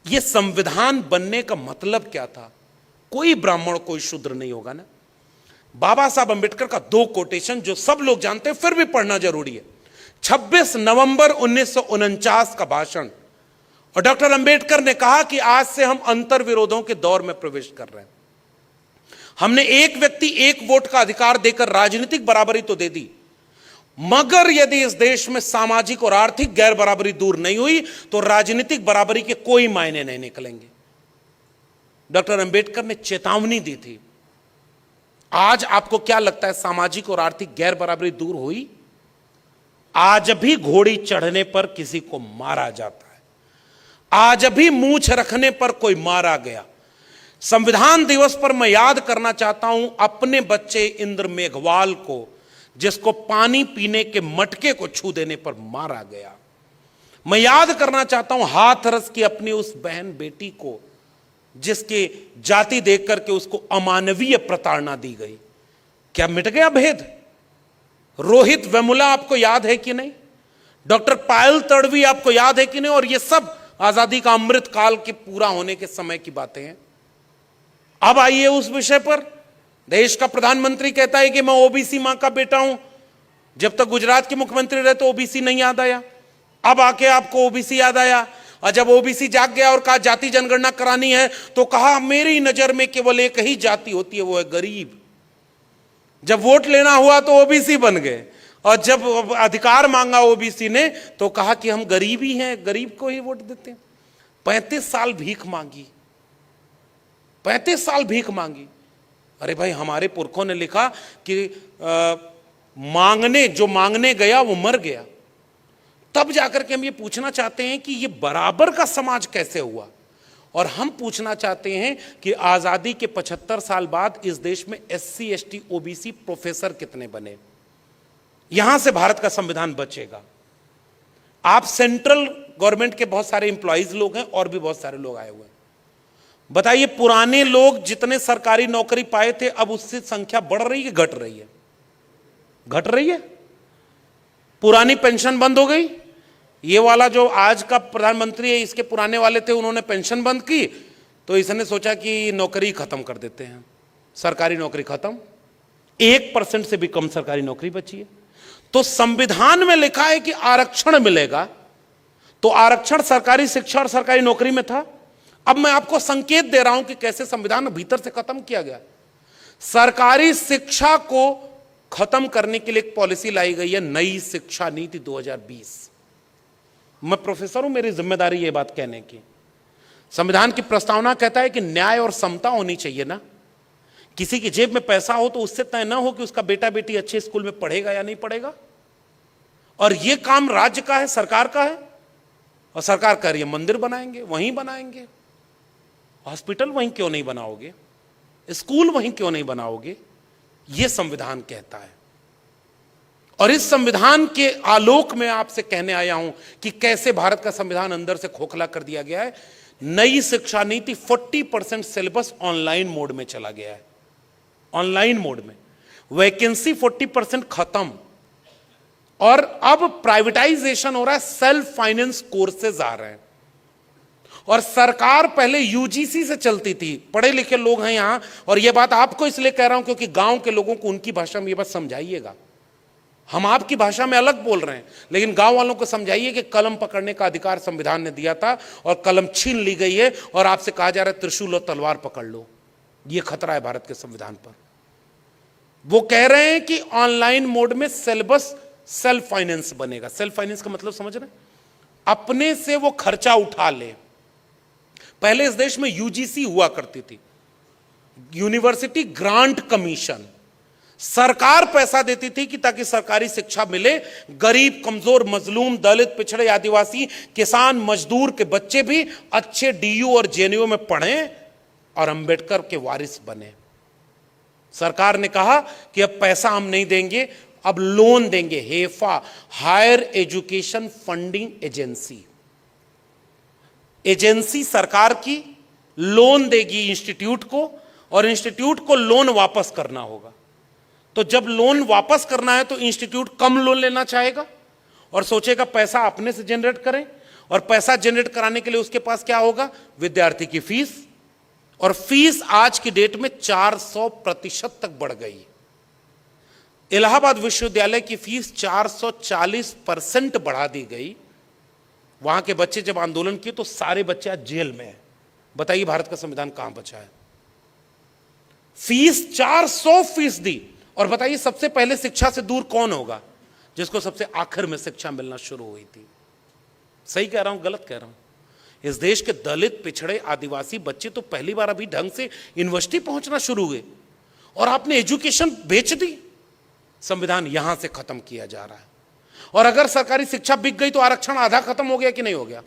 ये संविधान बनने का मतलब क्या था? कोई ब्राह्मण कोई शूद्र नहीं होगा ना। बाबा साहब अंबेडकर का दो कोटेशन जो सब लोग जानते हैं फिर भी पढ़ना जरूरी है। 26 नवंबर 1949 का भाषण, और डॉक्टर अंबेडकर ने कहा कि आज से हम अंतर विरोधों के दौर में प्रवेश कर रहे हैं। हमने एक व्यक्ति एक वोट का अधिकार देकर राजनीतिक बराबरी तो दे दी, मगर यदि इस देश में सामाजिक और आर्थिक गैर बराबरी दूर नहीं हुई तो राजनीतिक बराबरी के कोई मायने नहीं निकलेंगे। डॉक्टर अंबेडकर ने चेतावनी दी थी। आज आपको क्या लगता है, सामाजिक और आर्थिक गैर बराबरी दूर हुई? आज भी घोड़ी चढ़ने पर किसी को मारा जाता है, आज भी मूंछ रखने पर कोई मारा गया। संविधान दिवस पर मैं याद करना चाहता हूं अपने बच्चे इंद्र मेघवाल को, जिसको पानी पीने के मटके को छू देने पर मारा गया। मैं याद करना चाहता हूं हाथरस की अपनी उस बहन बेटी को, जिसके जाति देख करके उसको अमानवीय प्रताड़ना दी गई। क्या मिट गया भेद? रोहित वेमुला आपको याद है कि नहीं? डॉक्टर पायल तड़वी आपको याद है कि नहीं? और ये सब आजादी का अमृत काल के पूरा होने के समय की बातें हैं। अब आइए उस विषय पर। देश का प्रधानमंत्री कहता है कि मैं ओबीसी मां का बेटा हूं। जब तक गुजरात के मुख्यमंत्री रहे तो ओबीसी नहीं याद आया, अब आके आपको ओबीसी याद आया। और जब ओबीसी जाग गया और कहा जाति जनगणना करानी है तो कहा मेरी नजर में केवल एक ही जाति होती है, वो है गरीब। जब वोट लेना हुआ तो ओबीसी बन गए, और जब अधिकार मांगा ओबीसी ने तो कहा कि हम गरीब ही हैं, गरीब को ही वोट देते हैं। 35 साल भीख मांगी, 35 साल भीख मांगी। अरे भाई, हमारे पुरखों ने लिखा कि जो मांगने गया वो मर गया। तब जाकर के हम ये पूछना चाहते हैं कि ये बराबर का समाज कैसे हुआ, और हम पूछना चाहते हैं कि आजादी के 75 साल बाद इस देश में SC ST OBC प्रोफेसर कितने बने। यहां से भारत का संविधान बचेगा। आप सेंट्रल गवर्नमेंट के बहुत सारे इंप्लॉइज लोग हैं और भी बहुत सारे लोग आए हुए हैं। बताइए, पुराने लोग जितने सरकारी नौकरी पाए थे अब उससे संख्या बढ़ रही है, घट रही है? घट रही है। पुरानी पेंशन बंद हो गई। ये वाला जो आज का प्रधानमंत्री है, इसके पुराने वाले थे, उन्होंने पेंशन बंद की तो इसने सोचा कि नौकरी खत्म कर देते हैं, सरकारी नौकरी खत्म। 1% से भी कम सरकारी नौकरी बची है। तो संविधान में लिखा है कि आरक्षण मिलेगा, तो आरक्षण सरकारी शिक्षा और सरकारी नौकरी में था। अब मैं आपको संकेत दे रहा हूं कि कैसे संविधान भीतर से खत्म किया गया। सरकारी शिक्षा को खत्म करने के लिए एक पॉलिसी लाई गई है, नई शिक्षा नीति 2020। मैं प्रोफेसर हूं, मेरी जिम्मेदारी ये बात कहने की। संविधान की प्रस्तावना कहता है कि न्याय और समता होनी चाहिए ना। किसी की जेब में पैसा हो तो उससे तय ना हो कि उसका बेटा बेटी अच्छे स्कूल में पढ़ेगा या नहीं पढ़ेगा। और यह काम राज्य का है, सरकार का है, और सरकार कह रही है मंदिर बनाएंगे, वहीं बनाएंगे। हॉस्पिटल वहीं क्यों नहीं बनाओगे? स्कूल वहीं क्यों नहीं बनाओगे? यह संविधान कहता है। और इस संविधान के आलोक में आपसे कहने आया हूं कि कैसे भारत का संविधान अंदर से खोखला कर दिया गया है। नई शिक्षा नीति 40% सिलेबस ऑनलाइन मोड में चला गया है। ऑनलाइन मोड में वैकेंसी 40% खत्म, और अब प्राइवेटाइजेशन हो रहा है, सेल्फ फाइनेंस कोर्सेज आ रहे हैं। और सरकार पहले यूजीसी से चलती थी, पढ़े लिखे लोग हैं यहां, और यह बात आपको इसलिए कह रहा हूं क्योंकि गांव के लोगों को उनकी भाषा में यह बात समझाइएगा। हम आपकी भाषा में अलग बोल रहे हैं, लेकिन गांव वालों को समझाइए कि कलम पकड़ने का अधिकार संविधान ने दिया था और कलम छीन ली गई है, और आपसे कहा जा रहा है त्रिशूल और तलवार पकड़ लो। यह खतरा है भारत के संविधान पर। वो कह रहे हैं कि ऑनलाइन मोड में सिलेबस सेल्फ फाइनेंस बनेगा। सेल्फ फाइनेंस का मतलब समझ रहे हैं? अपने से वो खर्चा उठा ले। पहले इस देश में यूजीसी हुआ करती थी, यूनिवर्सिटी ग्रांट कमीशन। सरकार पैसा देती थी कि ताकि सरकारी शिक्षा मिले, गरीब, कमजोर, मजलूम, दलित, पिछड़े, आदिवासी, किसान, मजदूर के बच्चे भी अच्छे डीयू और जेएनयू में पढ़ें और अंबेडकर के वारिस बने। सरकार ने कहा कि अब पैसा हम नहीं देंगे, अब लोन देंगे। HEFA, higher education funding agency, agency सरकार की लोन देगी इंस्टीट्यूट को, और इंस्टीट्यूट को लोन वापस करना होगा। तो जब लोन वापस करना है तो इंस्टीट्यूट कम लोन लेना चाहेगा और सोचेगा पैसा अपने से जनरेट करें, और पैसा जनरेट कराने के लिए उसके पास क्या होगा? विद्यार्थी की फीस। और फीस आज की डेट में 400% तक बढ़ गई। इलाहाबाद विश्वविद्यालय की फीस 440% बढ़ा दी गई। वहां के बच्चे जब आंदोलन किए तो सारे बच्चे आज जेल में हैं। बताइए भारत का संविधान कहां बचा है? फीस 400%। और बताइए सबसे पहले शिक्षा से दूर कौन होगा? जिसको सबसे आखिर में शिक्षा मिलना शुरू हुई थी। सही कह रहा हूं, गलत कह रहा हूं? इस देश के दलित, पिछड़े, आदिवासी बच्चे तो पहली बार अभी ढंग से यूनिवर्सिटी पहुंचना शुरू हुए, और आपने एजुकेशन बेच दी। संविधान यहां से खत्म किया जा रहा है। और अगर सरकारी शिक्षा बिक गई तो आरक्षण आधा खत्म हो गया कि नहीं हो गया?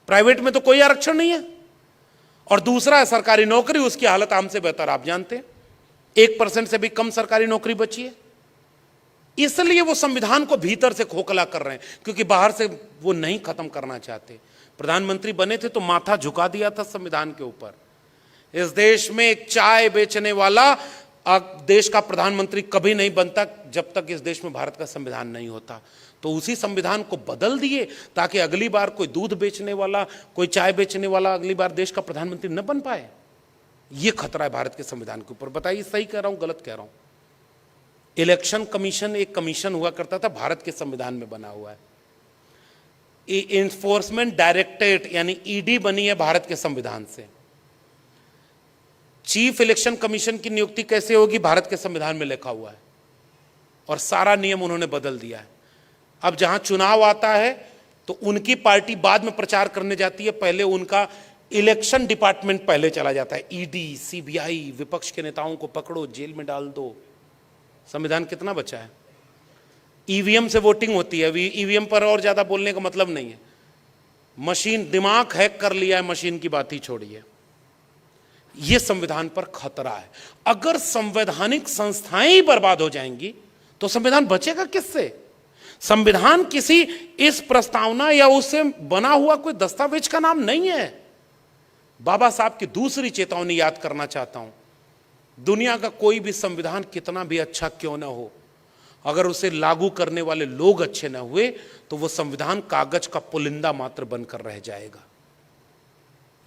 प्राइवेट में तो कोई आरक्षण नहीं है। और दूसरा है सरकारी नौकरी, उसकी हालत हमसे बेहतर आप जानते हैं। 1% से भी कम सरकारी नौकरी बची है। इसलिए वो संविधान को भीतर से खोखला कर रहे हैं, क्योंकि बाहर से वो नहीं खत्म करना चाहते। प्रधानमंत्री बने थे तो माथा झुका दिया था संविधान के ऊपर। इस देश में एक चाय बेचने वाला देश का प्रधानमंत्री कभी नहीं बनता जब तक इस देश में भारत का संविधान नहीं होता। तो उसी संविधान को बदल दिए ताकि अगली बार कोई दूध बेचने वाला, कोई चाय बेचने वाला अगली बार देश का प्रधानमंत्री न बन पाए। यह खतरा है भारत के संविधान के ऊपर। बताइए सही कह रहा हूं, गलत कह रहा हूं? इलेक्शन कमीशन एक कमीशन हुआ करता था, भारत के संविधान में बना हुआ है। इन्फोर्समेंट डायरेक्टरेट यानी ईडी बनी है भारत के संविधान से। चीफ इलेक्शन कमीशन की नियुक्ति कैसे होगी? भारत के संविधान में लिखा हुआ है। और सारा नियम उन्होंने बदल दिया है। अब जहां चुनाव आता है तो उनकी पार्टी बाद में प्रचार करने जाती है, पहले उनका इलेक्शन डिपार्टमेंट पहले चला जाता है। ईडी, सीबीआई, विपक्ष के नेताओं को पकड़ो, जेल में डाल दो। संविधान कितना बचा है? ईवीएम से वोटिंग होती है। ईवीएम पर और ज्यादा बोलने का मतलब नहीं है। मशीन, दिमाग हैक कर लिया है, मशीन की बात ही छोड़िए। यह संविधान पर खतरा है। अगर संवैधानिक संस्थाएं ही बर्बाद हो जाएंगी तो संविधान बचेगा किससे? संविधान किसी इस प्रस्तावना या उससे बना हुआ कोई दस्तावेज का नाम नहीं है। बाबा साहब की दूसरी चेतावनी याद करना चाहता हूं। दुनिया का कोई भी संविधान कितना भी अच्छा क्यों ना हो, अगर उसे लागू करने वाले लोग अच्छे ना हुए तो वो संविधान कागज का पुलिंदा मात्र बनकर रह जाएगा।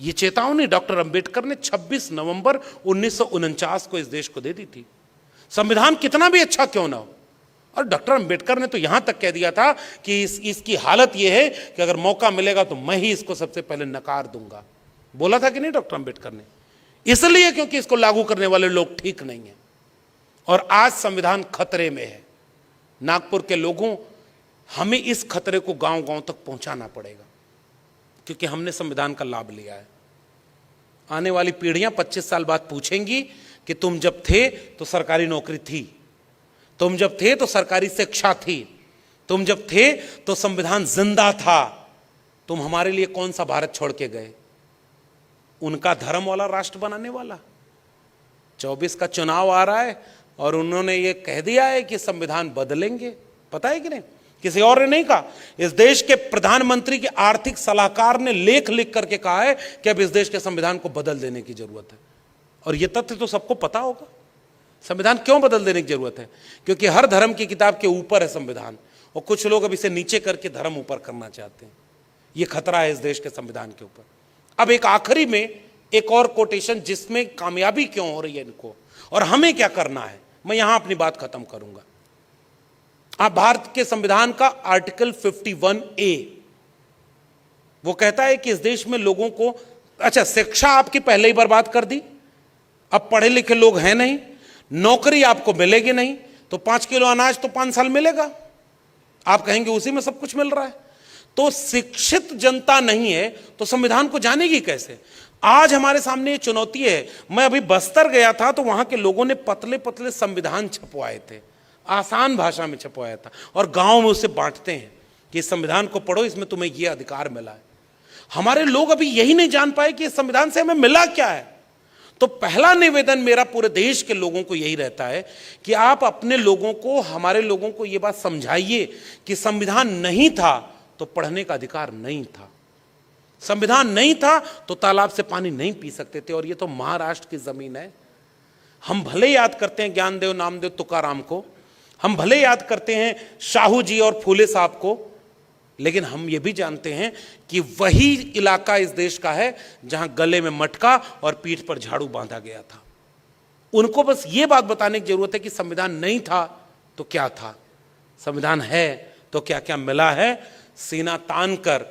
ये चेतावनी डॉक्टर अंबेडकर ने 26 नवंबर 1949 को इस देश को दे दी थी। संविधान कितना भी अच्छा क्यों ना हो। और डॉक्टर अंबेडकर ने तो यहां तक कह दिया था कि इसकी हालत यह है कि अगर मौका मिलेगा तो मैं ही इसको सबसे पहले नकार दूंगा। बोला था कि नहीं डॉक्टर अंबेडकर ने? इसलिए क्योंकि इसको लागू करने वाले लोग ठीक नहीं है। और आज संविधान खतरे में है। नागपुर के लोगों, हमें इस खतरे को गांव गांव तक पहुंचाना पड़ेगा, क्योंकि हमने संविधान का लाभ लिया है। आने वाली पीढ़ियां 25 साल बाद पूछेंगी कि तुम जब थे तो सरकारी नौकरी थी, तुम जब थे तो सरकारी शिक्षा थी, तुम जब थे तो संविधान जिंदा था, तुम हमारे लिए कौन सा भारत छोड़ के गए? उनका धर्म वाला राष्ट्र बनाने वाला। 24 का चुनाव आ रहा है और उन्होंने ये कह दिया है कि संविधान बदलेंगे। पता है कि नहीं? किसी और ने नहीं कहा। इस देश के प्रधानमंत्री के आर्थिक सलाहकार ने लेख लिख करके कहा है कि अब इस देश के संविधान को बदल देने की जरूरत है। और यह तथ्य तो सबको पता होगा। संविधान क्यों बदल देने की जरूरत है? क्योंकि हर धर्म की किताब के ऊपर है संविधान, और कुछ लोग अब इसे नीचे करके धर्म ऊपर करना चाहते हैं। यह खतरा है इस देश के संविधान के ऊपर। अब एक आखिरी में एक और कोटेशन, जिसमें कामयाबी क्यों हो रही है इनको और हमें क्या करना है, मैं यहां अपनी बात खत्म करूंगा। आप भारत के संविधान का आर्टिकल 51A, वो कहता है कि इस देश में लोगों को, अच्छा शिक्षा आपकी पहले ही बर्बाद कर दी, अब पढ़े लिखे लोग हैं नहीं, नौकरी आपको मिलेगी नहीं, तो 5 किलो अनाज तो 5 साल मिलेगा, आप कहेंगे उसी में सब कुछ मिल रहा है। तो शिक्षित जनता नहीं है तो संविधान को जानेगी कैसे? आज हमारे सामने ये चुनौती है। मैं अभी बस्तर गया था तो वहां के लोगों ने पतले पतले संविधान छपवाए थे, आसान भाषा में छपवाया था, और गांव में उसे बांटते हैं कि इस संविधान को पढ़ो, इसमें तुम्हें यह अधिकार मिला है। हमारे लोग अभी यही नहीं जान पाए कि इस संविधान से हमें मिला क्या है। तो पहला निवेदन मेरा पूरे देश के लोगों को यही रहता है कि आप अपने लोगों को, हमारे लोगों को यह बात समझाइए कि संविधान नहीं था तो पढ़ने का अधिकार नहीं था, संविधान नहीं था तो तालाब से पानी नहीं पी सकते थे। और ये तो महाराष्ट्र की जमीन है। हम भले याद करते हैं ज्ञानदेव, नामदेव, तुकाराम को, हम भले याद करते हैं शाहू जी और फूले साहब को, लेकिन हम ये भी जानते हैं कि वही इलाका इस देश का है जहां गले में मटका और पीठ पर झाड़ू बांधा गया था। उनको बस ये बात बताने की जरूरत है कि संविधान नहीं था तो क्या था, संविधान है तो क्या क्या मिला है। सीना तान कर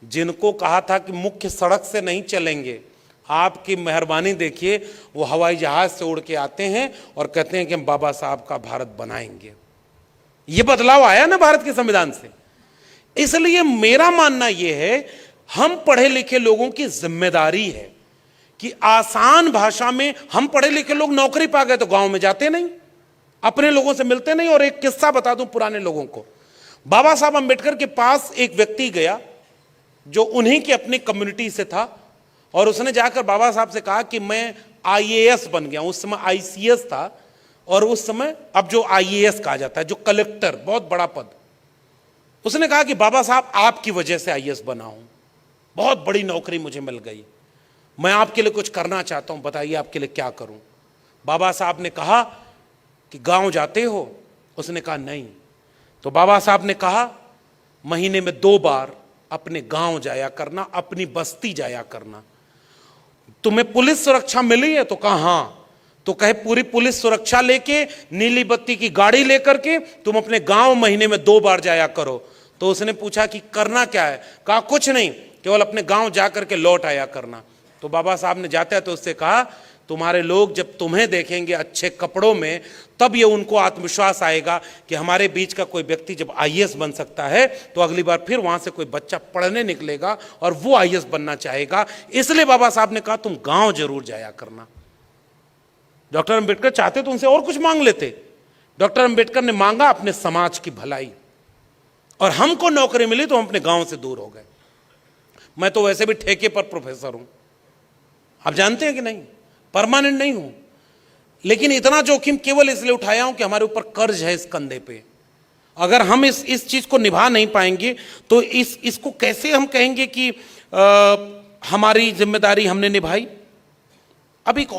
जिनको कहा था कि मुख्य सड़क से नहीं चलेंगे, आपकी मेहरबानी देखिए, वो हवाई जहाज से उड़ के आते हैं और कहते हैं कि हम बाबा साहब का भारत बनाएंगे। ये बदलाव आया ना भारत के संविधान से। इसलिए मेरा मानना यह है, हम पढ़े लिखे लोगों की जिम्मेदारी है कि आसान भाषा में, हम पढ़े लिखे लोग नौकरी पा गए तो गांव में जाते नहीं, अपने लोगों से मिलते नहीं। और एक किस्सा बता दूं पुराने लोगों को, बाबा साहब अंबेडकर के पास एक व्यक्ति गया जो उन्हीं की अपनी कम्युनिटी से था, और उसने जाकर बाबा साहब से कहा कि मैं आईएएस बन गया। उस समय आईसीएस था, और उस समय अब जो आईएएस कहा जाता है, जो कलेक्टर, बहुत बड़ा पद। उसने कहा कि बाबा साहब आपकी वजह से आईएएस बना हूं, बहुत बड़ी नौकरी मुझे मिल गई, मैं आपके लिए कुछ करना चाहता हूं, बताइए आपके लिए क्या करूं। बाबा साहब ने कहा कि गांव जाते हो? उसने कहा नहीं। तो बाबा साहब ने कहा महीने में 2 बार अपने गांव जाया करना, अपनी बस्ती जाया करना। तुम्हें पुलिस सुरक्षा मिली है? तो कहा हां। तो कहे पूरी पुलिस सुरक्षा लेके, नीली बत्ती की गाड़ी लेकर के तुम अपने गांव महीने में 2 बार जाया करो। तो उसने पूछा कि करना क्या है? कहा कुछ नहीं, केवल अपने गांव जाकर के लौट आया करना। तो बाबा साहब ने जाते हैं तो उससे कहा तुम्हारे लोग जब तुम्हें देखेंगे अच्छे कपड़ों में, तब ये उनको आत्मविश्वास आएगा कि हमारे बीच का कोई व्यक्ति जब आईएएस बन सकता है तो अगली बार फिर वहां से कोई बच्चा पढ़ने निकलेगा और वो आईएएस बनना चाहेगा। इसलिए बाबा साहब ने कहा तुम गांव जरूर जाया करना। डॉक्टर अंबेडकर चाहते तो उनसे और कुछ मांग लेते। डॉक्टर अंबेडकर ने मांगा अपने समाज की भलाई, और हमको नौकरी मिली तो हम अपने गांव से दूर हो गए। मैं तो वैसे भी ठेके पर प्रोफेसर हूं, आप जानते हैं कि नहीं, परमानेंट नहीं हूं, लेकिन इतना जोखिम केवल इसलिए उठाया हूं कि हमारे ऊपर कर्ज है इस कंधे पे। अगर हम इस चीज को निभा नहीं पाएंगे तो इसको कैसे हम कहेंगे कि हमारी जिम्मेदारी हमने निभाई। अब एक